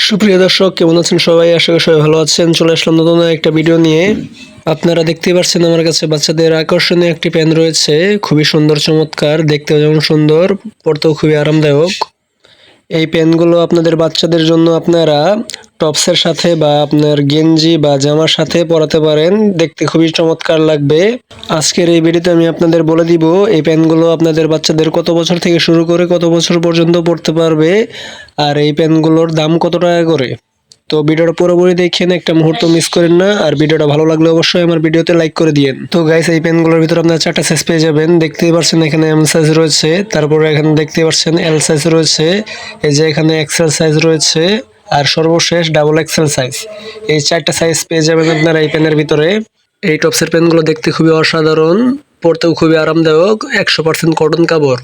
সুপ্রিয় দর্শক, কেমন আছেন সবাই? আশা করি সবাই ভালো আছেন। চলে আসলাম নতুন একটা ভিডিও নিয়ে। আপনারা দেখতেই পাচ্ছেন আমার কাছে বাচ্চাদের আকর্ষণীয় একটি পেন রয়েছে। খুবই সুন্দর, চমৎকার, দেখতেও যেমন সুন্দর, পড়তেও খুবই আরামদায়ক। এই পেনগুলো আপনাদের বাচ্চাদের জন্য আপনারা টপসের সাথে বা আপনার গেঞ্জি বা জামার সাথে পরাতে পারেন। দেখতে খুবই চমৎকার লাগবে। আজকের এই ভিডিওতে আমি আপনাদের বলে দিব এই পেনগুলো আপনাদের বাচ্চাদের কত বছর থেকে শুরু করে কত বছর পর্যন্ত পড়তে পারবে, আর এই পেনগুলোর দাম কত টাকা করে। তো ভিডিওটা পুরোপুরি দেখেন, একটা মুহূর্ত মিস করেন না। আর ভিডিওটা ভালো লাগলে অবশ্যই আমার ভিডিওতে লাইক করে দিয়েন। তো গাইস, এই পেনগুলোর ভিতরে আপনারা 4টা সাইজ পেয়ে যাবেন। দেখতেই পাচ্ছেন এখানে এম সাইজ রয়েছে, তারপরে এখানে দেখতে পাচ্ছেন এল সাইজ রয়েছে, এই যে এখানে এক্সেল সাইজ রয়েছে, আর সর্বশেষ ডাবল এক্সেল সাইজ। এই 4টা সাইজ পেয়ে যাবেন আপনারা এই পেনের ভিতরে। এই টপসের পেনগুলো দেখতে খুবই অসাধারণ, পড়তেও খুবই আরামদায়ক, 100% কটন কাপড়।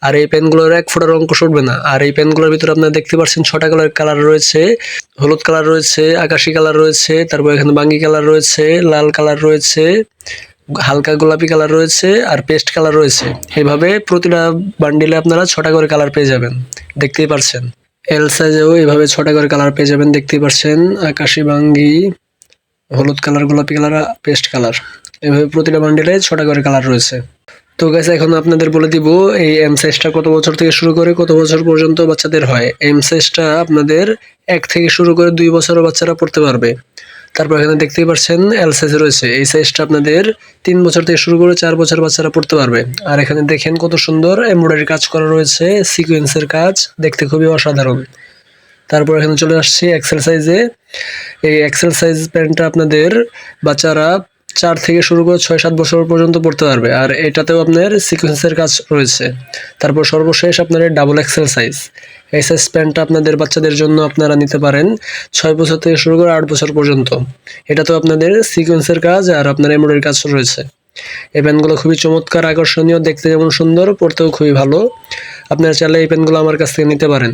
আর এই পেনগুলোর এক ফোঁটা রং উঠবে না। আর এই পেনগুলোর ভিতরে আপনারা দেখতে পাচ্ছেন 6টা কালার রয়েছে। হলুদ কালার রয়েছে, আকাশি কালার রয়েছে, তারপর এখানে বাঙ্গি কালার রয়েছে, লাল কালার রয়েছে, হালকা গোলাপি কালার রয়েছে, আর পেস্ট কালার রয়েছে। এভাবে প্রতিটা বান্ডিলে আপনারা 6টা করে কালার পেয়ে যাবেন, দেখতেই পাচ্ছেন। এল সাইজেও এভাবে 6টা করে কালার পেয়ে যাবেন, দেখতেই পাচ্ছেন। আকাশি, বাঙ্গি, হলুদ কালার, গোলাপি কালার, পেস্ট কালার, এভাবে প্রতিটা বান্ডিলে 6টা করে কালার রয়েছে। তো গাইস, এখন আপনাদের বলে দিব এই এম সাইজটা কত বছর থেকে শুরু করে কত বছর পর্যন্ত বাচ্চাদের হয়। এম সাইজটা আপনাদের 1 থেকে শুরু করে 2 বছরের বাচ্চারা পড়তে পারবে। তারপর এখানে দেখতেই পাচ্ছেন এল সাইজ রয়েছে, এই সাইজটা আপনাদের 3 বছর থেকে শুরু করে 4 বছর বাচ্চারা পড়তে পারবে। আর এখানে দেখেন কত সুন্দর এমব্রয়ডারি কাজ করা রয়েছে, সিকোয়েন্সের কাজ, দেখতে খুবই অসাধারণ। তারপর এখানে চলে আসছি এক্সেল সাইজে। এই এক্সেল সাইজ প্যান্টটা আপনাদের বাচ্চারা 4 থেকে শুরু করে 6-7 বছর পর্যন্ত পড়তে পারবে। আর এটাতেও আপনার সিকোয়েন্সের কাজ রয়েছে। তারপর সর্বশেষ আপনার ডাবল এক্সেল সাইজ। এই সাইজ প্যান্টটা আপনাদের বাচ্চাদের জন্য আপনারা নিতে পারেন 6 বছর থেকে শুরু করে 8 বছর পর্যন্ত। এটাতেও আপনাদের সিকোয়েন্সের কাজ আর আপনার এমব্রয়ডারি কাজ রয়েছে। এই প্যান্টগুলো খুবই চমৎকার, আকর্ষণীয়, দেখতে যেমন সুন্দর, পড়তেও খুবই ভালো। আপনারা চাইলে এই প্যান্টগুলো আমার কাছ থেকে নিতে পারেন।